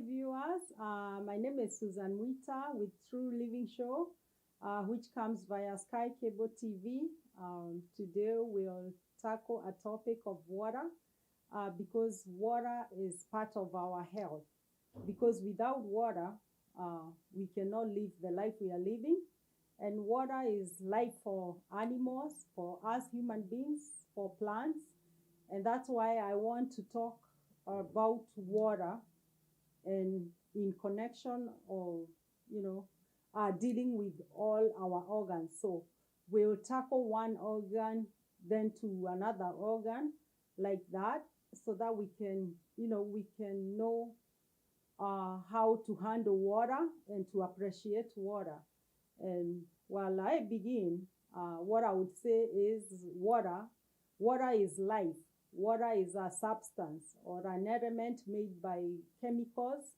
viewers. My name is Susan Muita with True Living Show, which comes via Sky Cable TV. Today we'll tackle a topic of water because water is part of our health. Because without water, we cannot live the life we are living. And water is life for animals, for us human beings, for plants. And that's why I want to talk about water and in connection of, dealing with all our organs. So we'll tackle one organ, then to another organ like that, so that we can know how to handle water and to appreciate water. And while I begin, what I would say is water is life. Water is a substance or an element made by chemicals.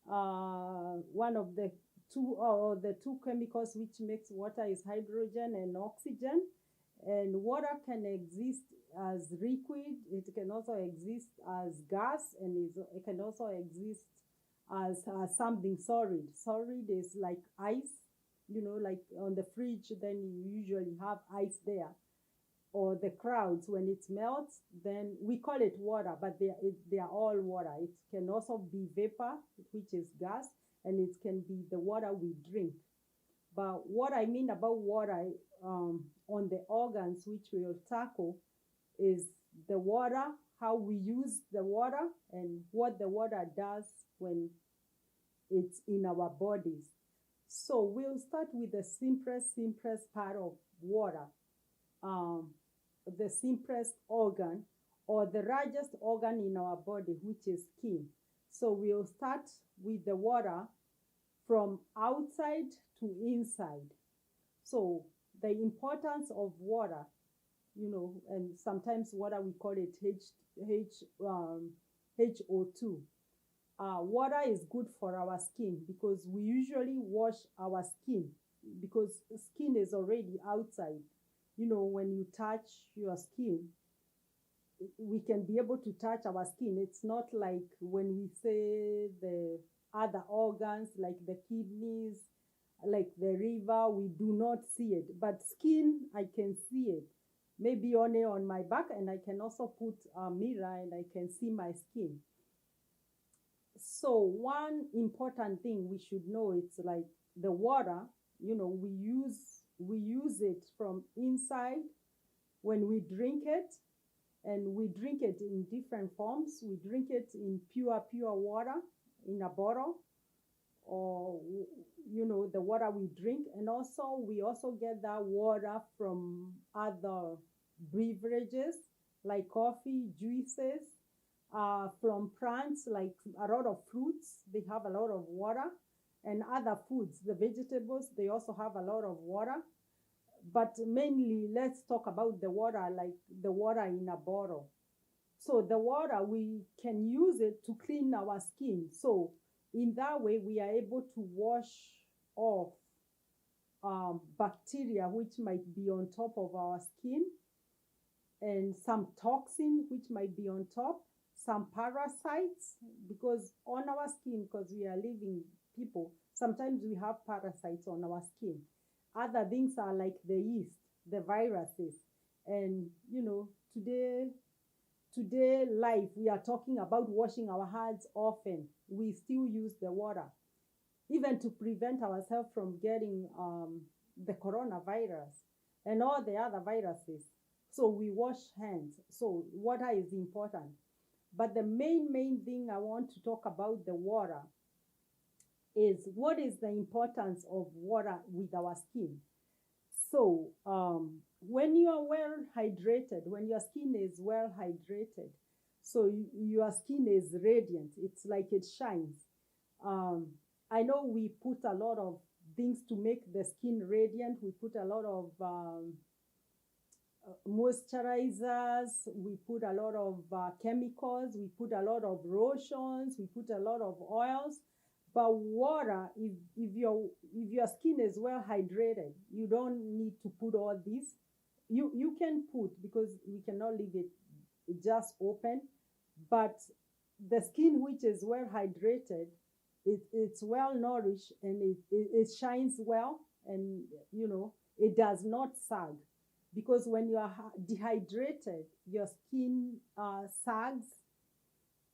One of the two chemicals which makes water is hydrogen and oxygen. And water can exist as liquid. It can also exist as gas, and it can also exist as something solid. Solid is like ice, like on the fridge, then you usually have ice there. Or the clouds, when it melts, then we call it water, but they are all water. It can also be vapor, which is gas, and it can be the water we drink. But what I mean about water on the organs which we will tackle is the water, how we use the water, and what the water does when it's in our bodies. So we'll start with the simplest part of water. The simplest organ or the largest organ in our body, which is skin. So we'll start with the water from outside to inside. So the importance of water, and sometimes water we call it HO2. Water is good for our skin because we usually wash our skin because skin is already outside. When you touch your skin, we can be able to touch our skin. It's not like when we say the other organs, like the kidneys, like the liver, we do not see it. But skin, I can see it. Maybe only on my back, and I can also put a mirror and I can see my skin. So one important thing we should know, it's like the water, we use it from inside when we drink it, and we drink it in different forms. We drink it in pure water in a bottle, or the water we drink, and also we also get that water from other beverages like coffee, juices, from plants, like a lot of fruits, they have a lot of water. And other foods, the vegetables, they also have a lot of water. But mainly, let's talk about the water, like the water in a bottle. So the water, we can use it to clean our skin. So in that way, we are able to wash off bacteria which might be on top of our skin, and some toxin which might be on top, some parasites, because on our skin, because we are living people, sometimes we have parasites on our skin. Other things are like the yeast, the viruses. And today life, we are talking about washing our hands often. We still use the water, even to prevent ourselves from getting the coronavirus and all the other viruses. So we wash hands. So water is important. But the main thing I want to talk about the water is what is the importance of water with our skin. So when you are well hydrated, when your skin is well hydrated, so your skin is radiant. It's like it shines. I know we put a lot of things to make the skin radiant. We put a lot of moisturizers, we put a lot of chemicals, we put a lot of lotions, we put a lot of oils. But water, if your skin is well hydrated, you don't need to put all this. You can put, because we cannot leave it just open, but the skin which is well hydrated, it's well nourished, and it shines well, and it does not sag. Because when you are dehydrated, your skin sags,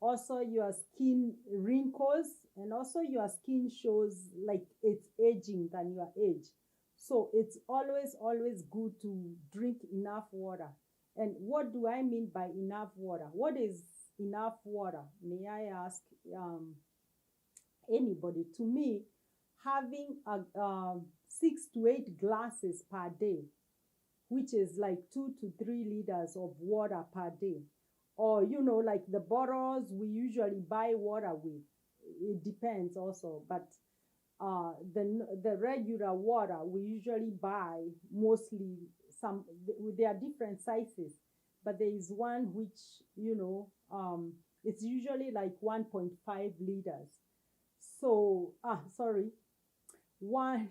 also your skin wrinkles, and also your skin shows like it's aging than your age. So it's always good to drink enough water. And what do I mean by enough water? What is enough water? May I ask anybody? To me, having 6 to 8 glasses per day, which is like 2 to 3 liters of water per day. Or, like the bottles we usually buy water with. It depends also, but the regular water we usually buy, mostly, there are different sizes, but there is one which, it's usually like 1.5 liters. So, sorry, one,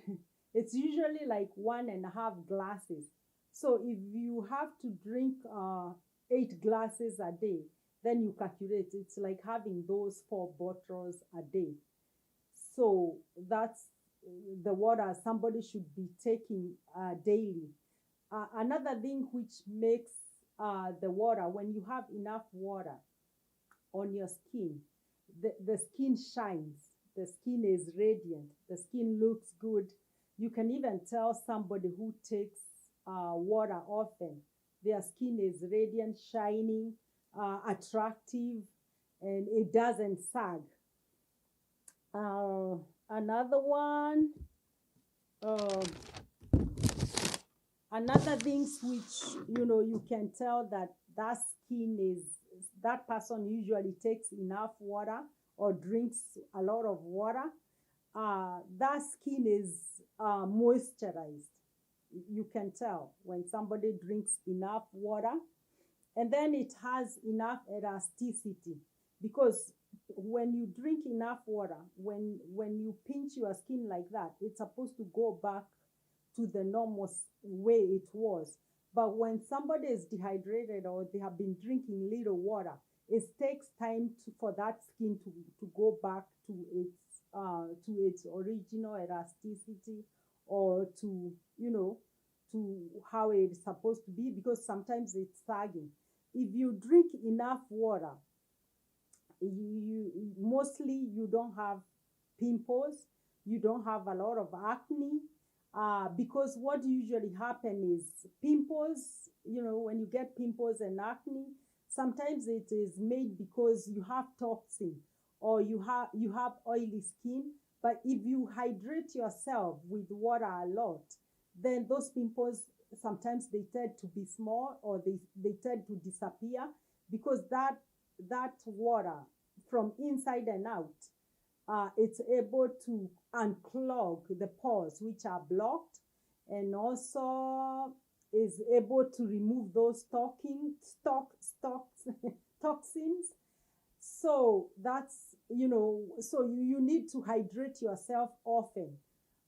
it's usually like 1.5 glasses. So if you have to drink 8 glasses a day, then you calculate, it's like having those 4 bottles a day. So that's the water somebody should be taking daily. Another thing which makes the water, when you have enough water on your skin, the skin shines, the skin is radiant, the skin looks good. You can even tell somebody who takes water often, their skin is radiant, shining, attractive, and it doesn't sag. Another one, another things which you can tell that skin is, that person usually takes enough water or drinks a lot of water. That skin is moisturized. You can tell when somebody drinks enough water. And then it has enough elasticity, because when you drink enough water, when you pinch your skin like that, it's supposed to go back to the normal way it was. But when somebody is dehydrated or they have been drinking little water, it takes time for that skin to go back to its original elasticity, or to how it's supposed to be, because sometimes it's sagging. If you drink enough water, you mostly you don't have pimples, you don't have a lot of acne, because what usually happen is pimples, when you get pimples and acne, sometimes it is made because you have toxin, or you have oily skin. But if you hydrate yourself with water a lot, then those pimples, sometimes they tend to be small, or they tend to disappear, because that water from inside and out, it's able to unclog the pores which are blocked, and also is able to remove those toxins. So that's, so you need to hydrate yourself often.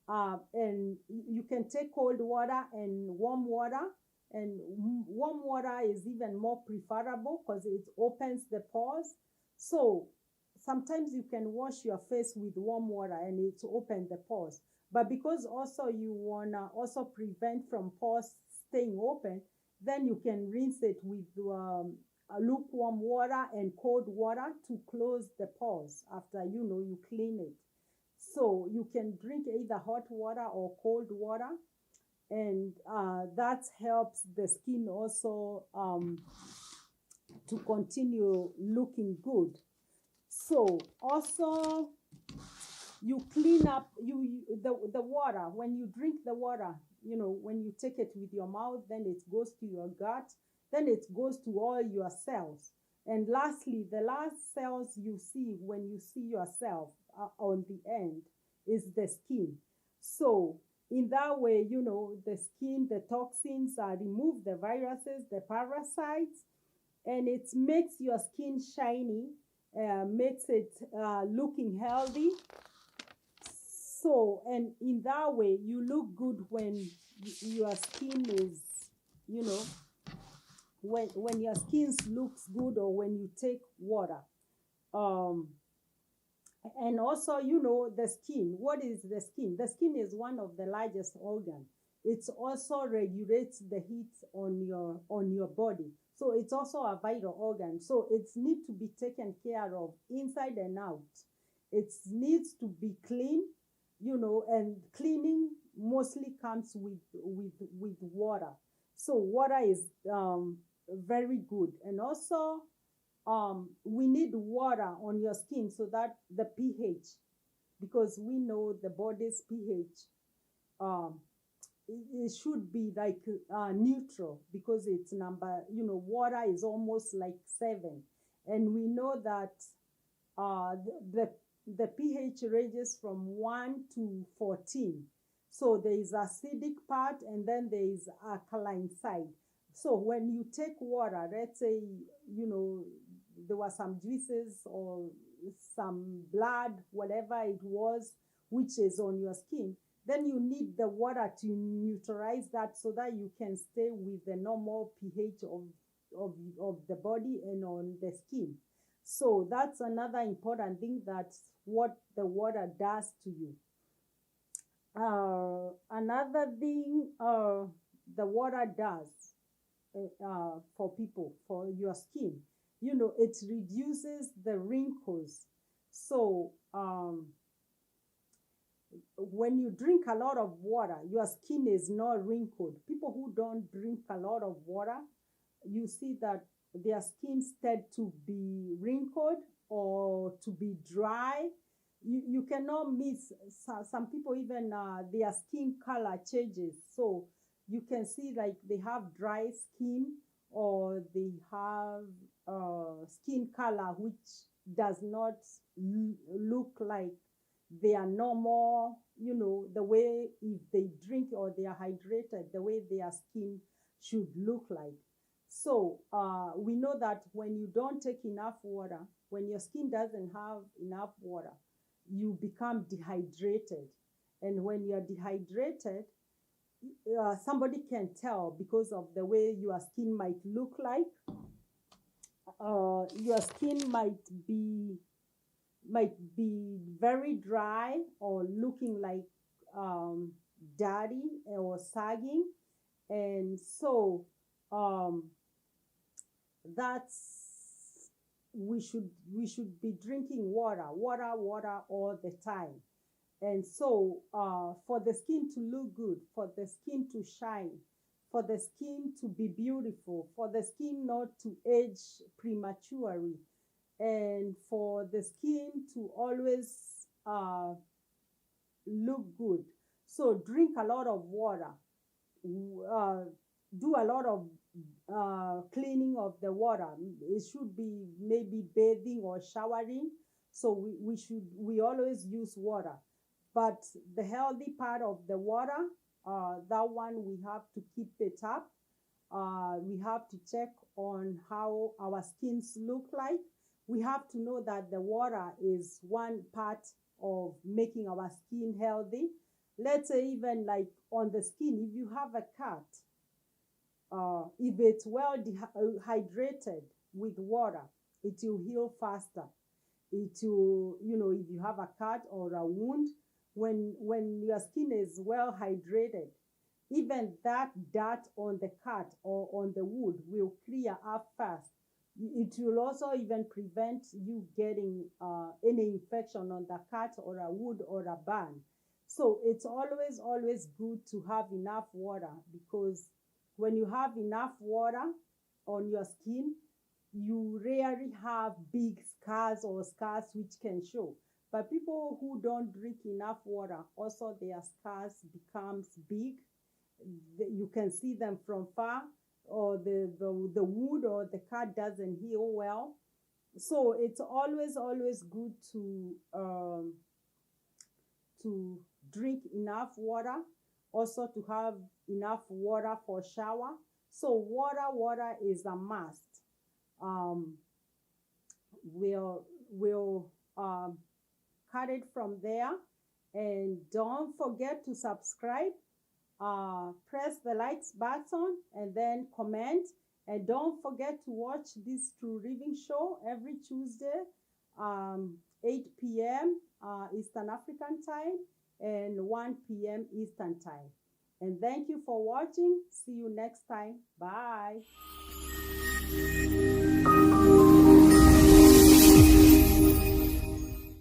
And you can take cold water and warm water, and warm water is even more preferable because it opens the pores. So sometimes you can wash your face with warm water and it opens the pores. But because also you want to also prevent from pores staying open, then you can rinse it with lukewarm water and cold water to close the pores after you clean it. So you can drink either hot water or cold water, and that helps the skin also to continue looking good. So also you clean up the water. When you drink the water, when you take it with your mouth, then it goes to your gut, then it goes to all your cells. And lastly, the last cells you see when you see yourself on the end is the skin. So in that way, the skin, the toxins are removed, the viruses, the parasites, and it makes your skin shiny, makes it looking healthy. So, and in that way, you look good when your skin is, when your skin looks good, or when you take water. um and also, you know, the skin. What is the skin? The skin is one of the largest organ. It also regulates the heat on your body. So it's also a vital organ. So it needs to be taken care of inside and out. It needs to be clean, you know, and cleaning mostly comes with water. So water is very good. And also we need water on your skin so that the pH, because we know the body's pH, um, it should be like neutral, because it's number, you know, water is almost like 7, and we know that the pH ranges from 1 to 14. So there is acidic part, and then there is alkaline side. So when you take water, let's say, you know, there were some juices or some blood, whatever it was, which is on your skin, then you need the water to neutralize that so that you can stay with the normal pH of the body and on the skin. So that's another important thing, that's what the water does to you. Another thing the water does for people, for your skin, you know, it reduces the wrinkles. So when you drink a lot of water, your skin is not wrinkled. People who don't drink a lot of water, you see that their skin tend to be wrinkled or to be dry. You cannot miss, some people even their skin color changes. So you can see like they have dry skin, or they have skin color which does not look like their normal, you know, the way if they drink or they are hydrated, the way their skin should look like. So we know that when you don't take enough water, when your skin doesn't have enough water, you become dehydrated. And when you're dehydrated, somebody can tell because of the way your skin might look like. Your skin might be very dry or looking like dirty or sagging. And so that's we should be drinking water all the time. And so for the skin to look good, for the skin to shine, for the skin to be beautiful, for the skin not to age prematurely, and for the skin to always look good. So drink a lot of water, do a lot of cleaning of the water. It should be maybe bathing or showering. So we always use water. But the healthy part of the water, that one we have to keep it up. We have to check on how our skins look like. We have to know that the water is one part of making our skin healthy. Let's say even like on the skin, if you have a cut, if it's well hydrated with water, it will heal faster. It will, you know, if you have a cut or a wound, when your skin is well hydrated, even that dirt on the cut or on the wound will clear up fast. It will also even prevent you getting any infection on the cut or a wound or a burn. So it's always good to have enough water, because when you have enough water on your skin, you rarely have big scars or scars which can show. But people who don't drink enough water, also their scars becomes big. You can see them from far, or the wound or the cut doesn't heal well. So it's always good to drink enough water, also to have enough water for shower. So water is a must. We'll cut it from there, and don't forget to subscribe. Press the likes button and then comment, and don't forget to watch this True Living show every Tuesday 8 p.m. Eastern African time and 1 p.m. Eastern time. And thank you for watching. See you next time. Bye.